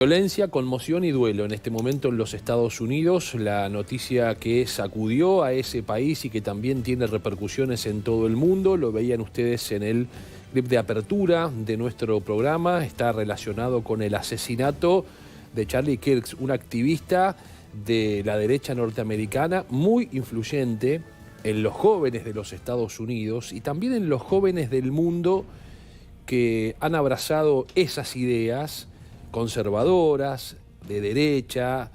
Violencia, conmoción y duelo en este momento en los Estados Unidos, la noticia que sacudió a ese país y que también tiene repercusiones en todo el mundo, lo veían ustedes en el clip de apertura de nuestro programa, está relacionado con el asesinato de Charlie Kirk, un activista de la derecha norteamericana muy influyente en los jóvenes de los Estados Unidos y también en los jóvenes del mundo que han abrazado esas ideas conservadoras, de derecha,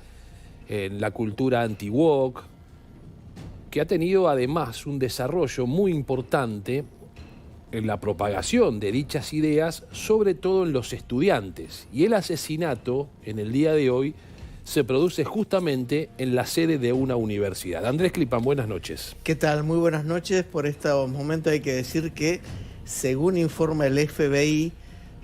en la cultura anti-woke, que ha tenido además un desarrollo muy importante en la propagación de dichas ideas, sobre todo en los estudiantes. Y el asesinato, en el día de hoy, se produce justamente en la sede de una universidad. Andrés Clipan, buenas noches. ¿Qué tal? Muy buenas noches. Por este momento hay que decir que, según informa el FBI,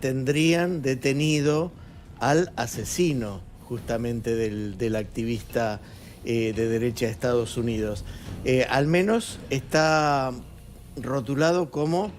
tendrían detenido al asesino justamente del activista de derecha de Estados Unidos. Al menos está rotulado como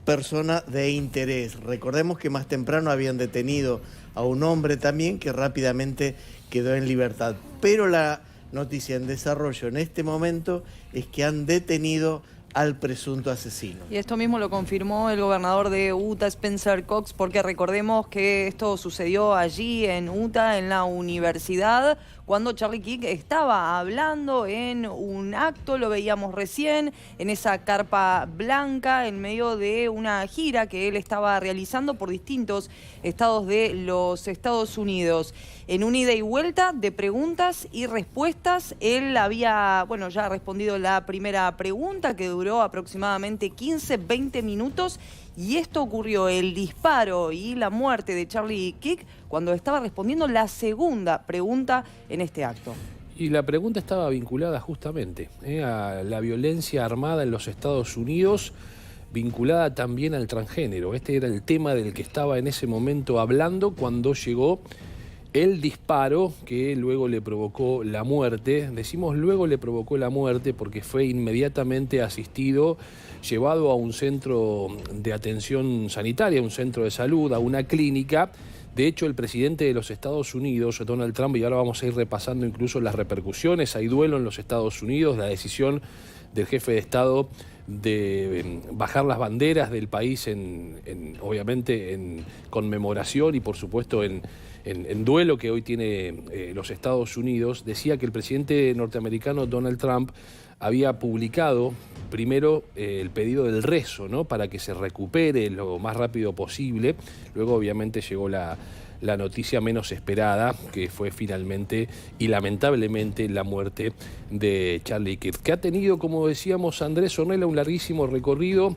persona de interés. Recordemos que más temprano habían detenido a un hombre también que rápidamente quedó en libertad. Pero la noticia en desarrollo en este momento es que han detenido al presunto asesino. Y esto mismo lo confirmó el gobernador de Utah, Spencer Cox, porque recordemos que esto sucedió allí en Utah, en la universidad, cuando Charlie Kirk estaba hablando en un acto, lo veíamos recién, en esa carpa blanca, en medio de una gira que él estaba realizando por distintos estados de los Estados Unidos. En un ida y vuelta de preguntas y respuestas, él había, ya respondido la primera pregunta, que duró aproximadamente 15-20 minutos, y esto ocurrió, el disparo y la muerte de Charlie Kirk, cuando estaba respondiendo la segunda pregunta en este acto. Y la pregunta estaba vinculada justamente a la violencia armada en los Estados Unidos, vinculada también al transgénero. Este era el tema del que estaba en ese momento hablando cuando llegó el disparo que luego le provocó la muerte. Decimos luego le provocó la muerte porque fue inmediatamente asistido, llevado a un centro de atención sanitaria, un centro de salud, a una clínica. De hecho, el presidente de los Estados Unidos, Donald Trump, y ahora vamos a ir repasando incluso las repercusiones, hay duelo en los Estados Unidos, la decisión del jefe de Estado de bajar las banderas del país obviamente en conmemoración y por supuesto en duelo que hoy tiene los Estados Unidos. Decía que el presidente norteamericano Donald Trump había publicado primero el pedido del rezo, ¿no?, para que se recupere lo más rápido posible. Luego obviamente llegó la noticia menos esperada, que fue finalmente y lamentablemente la muerte de Charlie Kirk, que ha tenido, como decíamos Andrés Ornella, un larguísimo recorrido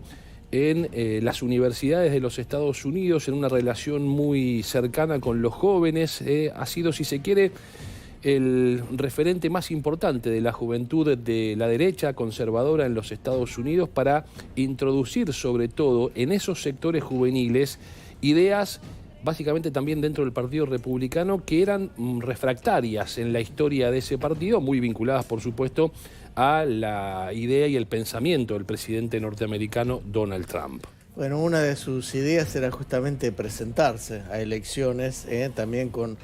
en las universidades de los Estados Unidos, en una relación muy cercana con los jóvenes. Ha sido, si se quiere, el referente más importante de la juventud de la derecha conservadora en los Estados Unidos para introducir sobre todo en esos sectores juveniles ideas básicamente también dentro del Partido Republicano, que eran refractarias en la historia de ese partido, muy vinculadas, por supuesto, a la idea y el pensamiento del presidente norteamericano Donald Trump. Bueno, una de sus ideas era justamente presentarse a elecciones, también con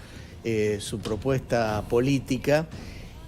su propuesta política,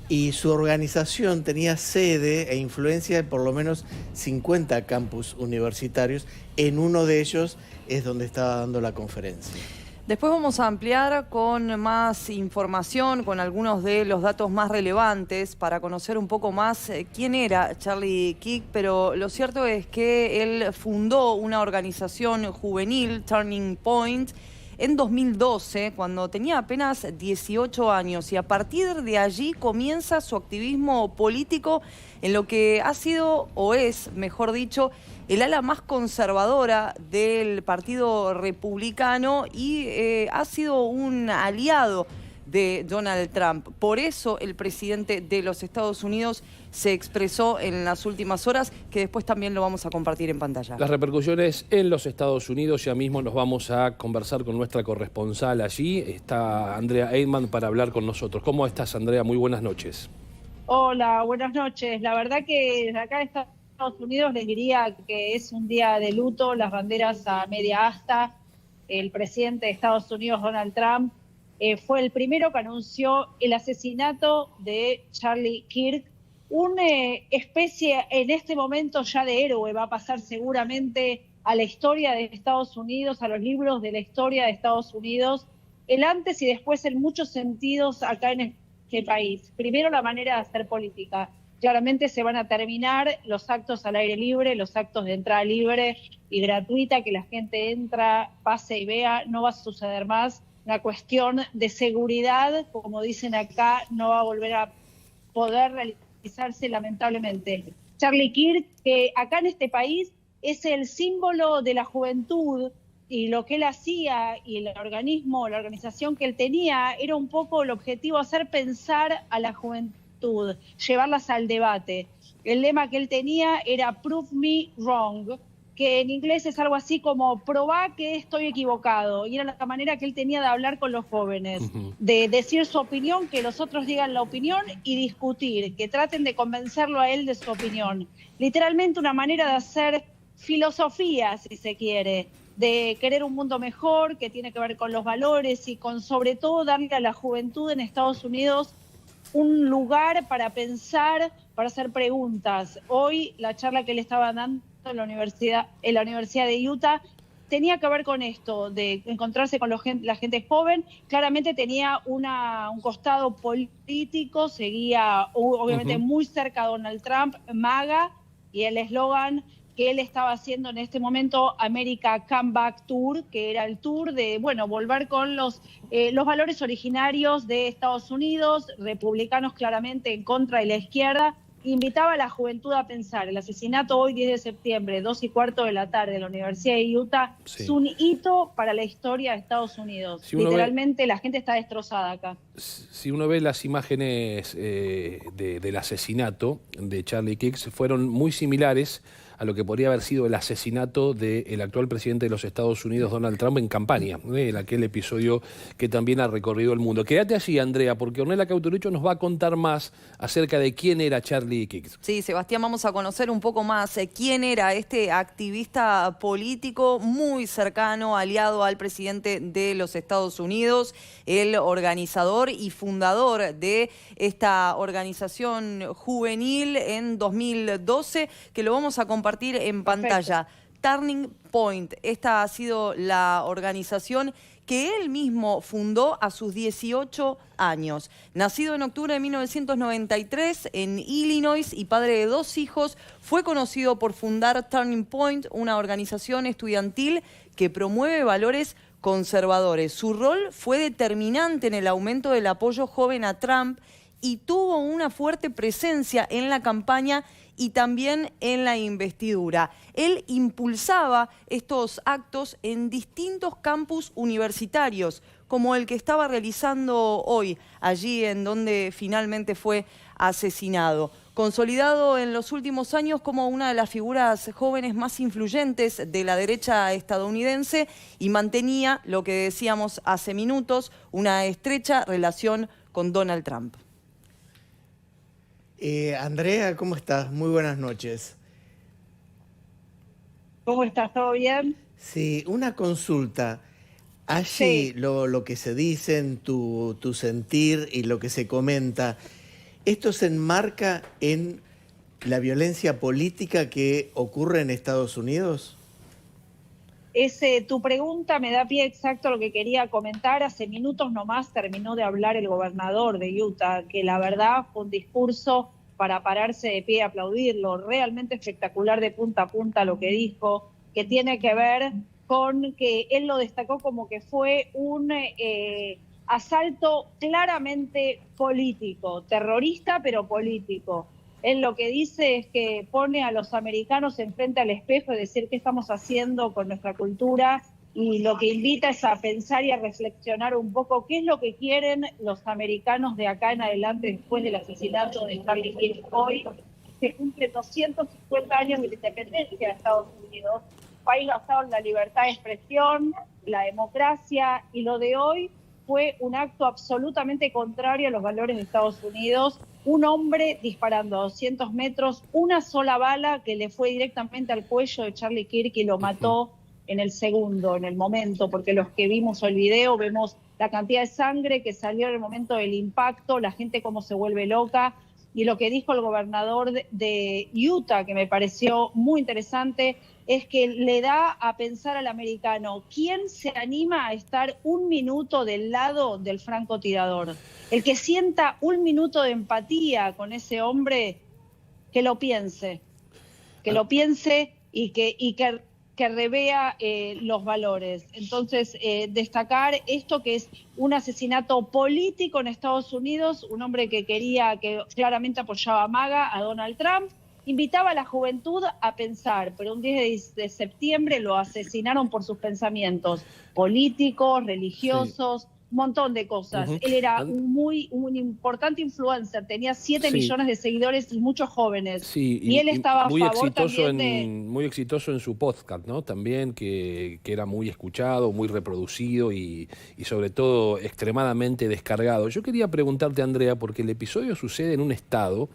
y su organización tenía sede e influencia de por lo menos 50 campus universitarios. En uno de ellos es donde estaba dando la conferencia. Después vamos a ampliar con más información, con algunos de los datos más relevantes para conocer un poco más quién era Charlie Kirk, pero lo cierto es que él fundó una organización juvenil, Turning Point, en 2012, cuando tenía apenas 18 años, y a partir de allí comienza su activismo político en lo que ha sido, o es, mejor dicho, el ala más conservadora del Partido Republicano, y ha sido un aliado de Donald Trump. Por eso el presidente de los Estados Unidos se expresó en las últimas horas, que después también lo vamos a compartir en pantalla. Las repercusiones en los Estados Unidos, ya mismo nos vamos a conversar con nuestra corresponsal allí. Está Andrea Eidman para hablar con nosotros. ¿Cómo estás, Andrea? Muy buenas noches. Hola, buenas noches. La verdad que desde acá de Estados Unidos les diría que es un día de luto, las banderas a media asta. El presidente de Estados Unidos, Donald Trump, fue el primero que anunció el asesinato de Charlie Kirk, una especie en este momento ya de héroe, va a pasar seguramente a la historia de Estados Unidos, a los libros de la historia de Estados Unidos, el antes y después en muchos sentidos acá en este país. Primero, la manera de hacer política. Claramente se van a terminar los actos al aire libre, los actos de entrada libre y gratuita, que la gente entra, pase y vea, no va a suceder más. Una cuestión de seguridad, como dicen acá, no va a volver a poder realizarse lamentablemente. Charlie Kirk, que acá en este país es el símbolo de la juventud, y lo que él hacía y el organismo, la organización que él tenía, era un poco el objetivo, hacer pensar a la juventud, llevarlas al debate. El lema que él tenía era "Prove me wrong", que en inglés es algo así como "probá que estoy equivocado", y era la manera que él tenía de hablar con los jóvenes, de decir su opinión, que los otros digan la opinión y discutir, que traten de convencerlo a él de su opinión. Literalmente una manera de hacer filosofía, si se quiere, de querer un mundo mejor, que tiene que ver con los valores y con, sobre todo, darle a la juventud en Estados Unidos un lugar para pensar, para hacer preguntas. Hoy la charla que le estaban dando en la Universidad de Utah tenía que ver con esto, de encontrarse con la gente joven. Claramente tenía un costado político, seguía obviamente muy cerca a Donald Trump, MAGA, y el eslogan que él estaba haciendo en este momento, America Comeback Tour, que era el tour de, bueno, volver con los valores originarios de Estados Unidos, republicanos claramente en contra de la izquierda. Invitaba a la juventud a pensar. El asesinato hoy, 10 de septiembre, 2:15 de la tarde, en la Universidad de Utah, es un hito para la historia de Estados Unidos. Literalmente la gente está destrozada acá. Si uno ve las imágenes del asesinato de Charlie Kirk, fueron muy similares a lo que podría haber sido el asesinato del actual presidente de los Estados Unidos, Donald Trump, en campaña, en aquel episodio que también ha recorrido el mundo. Quédate allí, Andrea, porque Ornella Cauterucho nos va a contar más acerca de quién era Charlie Kirk. Sí, Sebastián, vamos a conocer un poco más quién era este activista político muy cercano, aliado al presidente de los Estados Unidos, el organizador y fundador de esta organización juvenil en 2012, que lo vamos a compartir en pantalla. Turning Point, esta ha sido la organización que él mismo fundó a sus 18 años. Nacido en octubre de 1993 en Illinois y padre de 2 hijos, fue conocido por fundar Turning Point, una organización estudiantil que promueve valores conservadores. Su rol fue determinante en el aumento del apoyo joven a Trump y tuvo una fuerte presencia en la campaña y también en la investidura. Él impulsaba estos actos en distintos campus universitarios, como el que estaba realizando hoy, allí en donde finalmente fue asesinado. Consolidado en los últimos años como una de las figuras jóvenes más influyentes de la derecha estadounidense y mantenía, lo que decíamos hace minutos, una estrecha relación con Donald Trump. Andrea, ¿cómo estás? Muy buenas noches. ¿Cómo estás? ¿Todo bien? Sí, una consulta. Allí lo que se dice en tu sentir y lo que se comenta, ¿esto se enmarca en la violencia política que ocurre en Estados Unidos? Tu pregunta me da pie exacto a lo que quería comentar. Hace minutos nomás terminó de hablar el gobernador de Utah, que la verdad fue un discurso para pararse de pie y aplaudirlo. Realmente espectacular de punta a punta lo que dijo, que tiene que ver con que él lo destacó como que fue un asalto claramente político, terrorista pero político. Él lo que dice es que pone a los americanos enfrente al espejo y decir qué estamos haciendo con nuestra cultura, y lo que invita es a pensar y a reflexionar un poco qué es lo que quieren los americanos de acá en adelante después del asesinato de Charlie Kirk. Hoy se cumplen 250 años de la independencia de Estados Unidos, un país basado en la libertad de expresión, la democracia, y lo de hoy fue un acto absolutamente contrario a los valores de Estados Unidos. Un hombre disparando a 200 metros, una sola bala que le fue directamente al cuello de Charlie Kirk y lo mató en el segundo, en el momento, porque los que vimos el video vemos la cantidad de sangre que salió en el momento del impacto, la gente cómo se vuelve loca, y lo que dijo el gobernador de Utah, que me pareció muy interesante, es que le da a pensar al americano, ¿quién se anima a estar un minuto del lado del francotirador? El que sienta un minuto de empatía con ese hombre, que lo piense y que revea los valores. Entonces, destacar esto que es un asesinato político en Estados Unidos, un hombre que claramente apoyaba a MAGA, a Donald Trump, invitaba a la juventud a pensar, pero un 10 de septiembre lo asesinaron por sus pensamientos políticos, religiosos, un montón de cosas. Él era un importante influencer, tenía 7 millones de seguidores y muchos jóvenes. Y él estaba muy a favor exitoso también muy exitoso en su podcast, ¿no? También que era muy escuchado, muy reproducido y sobre todo extremadamente descargado. Yo quería preguntarte, Andrea, porque el episodio sucede en un estado,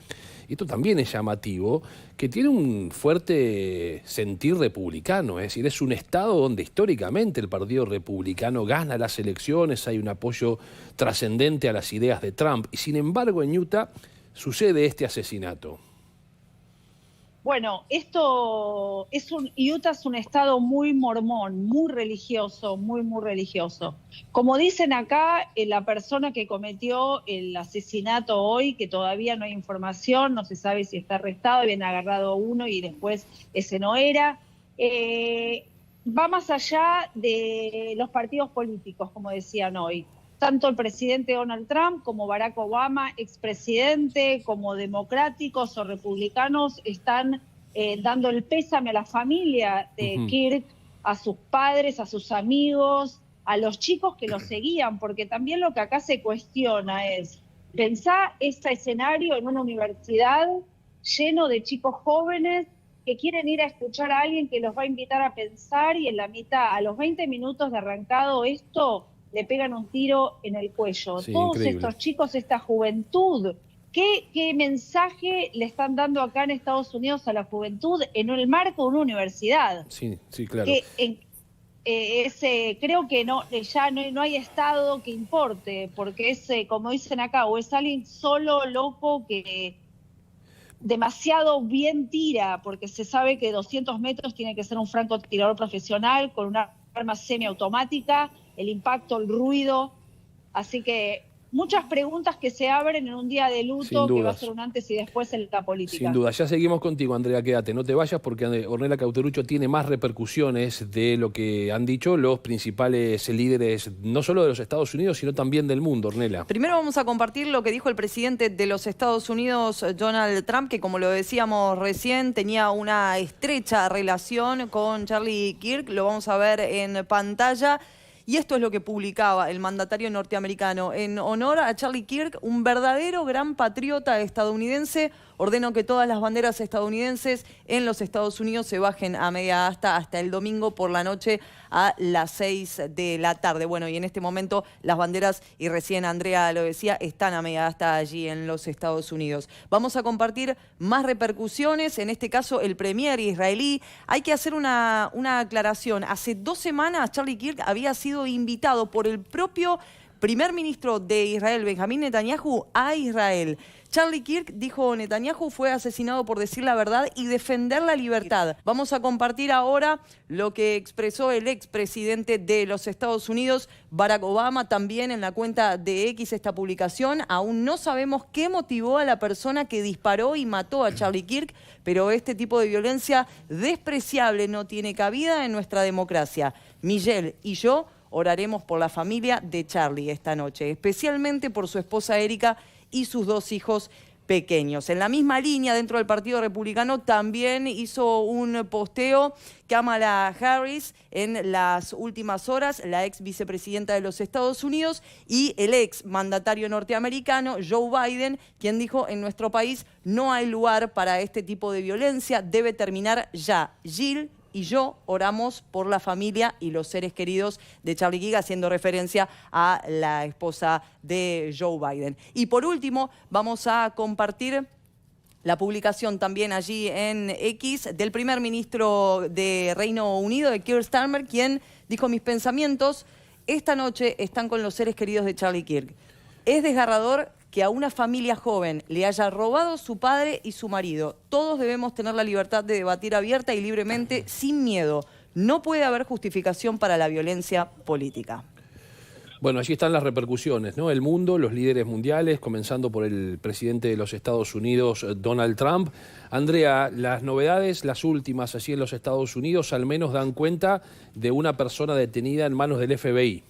y esto también es llamativo, que tiene un fuerte sentir republicano, es decir, es un estado donde históricamente el Partido Republicano gana las elecciones, hay un apoyo trascendente a las ideas de Trump, y sin embargo en Utah sucede este asesinato. Bueno, Utah es un estado muy mormón, muy religioso, muy religioso. Como dicen acá, la persona que cometió el asesinato hoy, que todavía no hay información, no se sabe si está arrestado, habían agarrado a uno y después ese no era, va más allá de los partidos políticos, como decían hoy. Tanto el presidente Donald Trump como Barack Obama, expresidente, como democráticos o republicanos, están dando el pésame a la familia de Kirk, a sus padres, a sus amigos, a los chicos que lo seguían, porque también lo que acá se cuestiona es, pensá este escenario en una universidad lleno de chicos jóvenes que quieren ir a escuchar a alguien que los va a invitar a pensar, y en la mitad, a los 20 minutos de arrancado esto, le pegan un tiro en el cuello. Sí, todos increíble. estos chicos, esta juventud, ¿qué mensaje le están dando acá en Estados Unidos a la juventud en el marco de una universidad? Sí, claro. Creo que ya no hay estado que importe, porque es, como dicen acá, o es alguien solo, loco, que demasiado bien tira, porque se sabe que 200 metros tiene que ser un francotirador profesional con una arma semiautomática, el impacto, el ruido, así que muchas preguntas que se abren en un día de luto que va a ser un antes y después en la política. Sin duda, ya seguimos contigo, Andrea, quédate, no te vayas porque Ornella Cauteruccio tiene más repercusiones de lo que han dicho los principales líderes, no solo de los Estados Unidos, sino también del mundo, Ornella. Primero vamos a compartir lo que dijo el presidente de los Estados Unidos, Donald Trump, que como lo decíamos recién, tenía una estrecha relación con Charlie Kirk, lo vamos a ver en pantalla. Y esto es lo que publicaba el mandatario norteamericano. En honor a Charlie Kirk, un verdadero gran patriota estadounidense, ordeno que todas las banderas estadounidenses en los Estados Unidos se bajen a media asta hasta el domingo por la noche a las 6 de la tarde. Bueno, y en este momento las banderas, y recién Andrea lo decía, están a media asta allí en los Estados Unidos. Vamos a compartir más repercusiones, en este caso el premier israelí. Hay que hacer una aclaración. Hace 2 semanas Charlie Kirk había sido invitado por el propio primer ministro de Israel, Benjamín Netanyahu, a Israel. Charlie Kirk, dijo Netanyahu, fue asesinado por decir la verdad y defender la libertad. Vamos a compartir ahora lo que expresó el expresidente de los Estados Unidos, Barack Obama, también en la cuenta de X esta publicación. Aún no sabemos qué motivó a la persona que disparó y mató a Charlie Kirk, pero este tipo de violencia despreciable no tiene cabida en nuestra democracia. Michelle y yo oraremos por la familia de Charlie esta noche, especialmente por su esposa Erika y sus 2 hijos pequeños. En la misma línea, dentro del Partido Republicano, también hizo un posteo Kamala Harris en las últimas horas, la ex vicepresidenta de los Estados Unidos, y el ex mandatario norteamericano, Joe Biden, quien dijo: en nuestro país no hay lugar para este tipo de violencia, debe terminar ya. Jill y yo oramos por la familia y los seres queridos de Charlie Kirk, haciendo referencia a la esposa de Joe Biden. Y por último, vamos a compartir la publicación también allí en X del primer ministro de Reino Unido, de Keir Starmer, quien dijo: mis pensamientos esta noche están con los seres queridos de Charlie Kirk. Es desgarrador que a una familia joven le haya robado su padre y su marido. Todos debemos tener la libertad de debatir abierta y libremente, sin miedo. No puede haber justificación para la violencia política. Bueno, allí están las repercusiones, ¿no? El mundo, los líderes mundiales, comenzando por el presidente de los Estados Unidos, Donald Trump. Andrea, las novedades, las últimas allí en los Estados Unidos, al menos dan cuenta de una persona detenida en manos del FBI.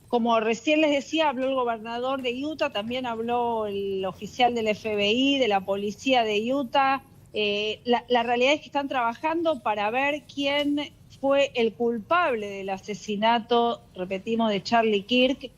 Como recién les decía, habló el gobernador de Utah, también habló el oficial del FBI, de la policía de Utah. La realidad es que están trabajando para ver quién fue el culpable del asesinato, repetimos, de Charlie Kirk,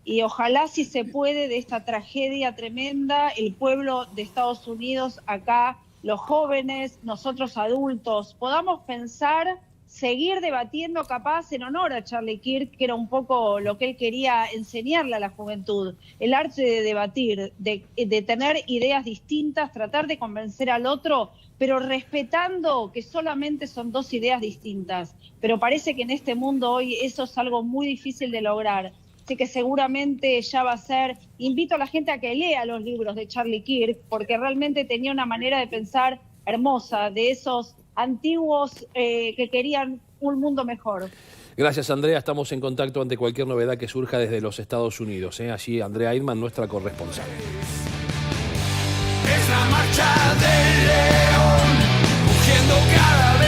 y ojalá, si se puede, de esta tragedia tremenda, el pueblo de Estados Unidos, acá, los jóvenes, nosotros adultos, podamos pensar, seguir debatiendo capaz en honor a Charlie Kirk, que era un poco lo que él quería enseñarle a la juventud, el arte de debatir, de tener ideas distintas, tratar de convencer al otro, pero respetando que solamente son dos ideas distintas. Pero parece que en este mundo hoy eso es algo muy difícil de lograr. Así que seguramente ya va a ser, invito a la gente a que lea los libros de Charlie Kirk, porque realmente tenía una manera de pensar hermosa, de esos antiguos que querían un mundo mejor. Gracias, Andrea. Estamos en contacto ante cualquier novedad que surja desde los Estados Unidos. Allí Andrea Irman, nuestra corresponsal. Es la marcha del león, rugiendo cada vez.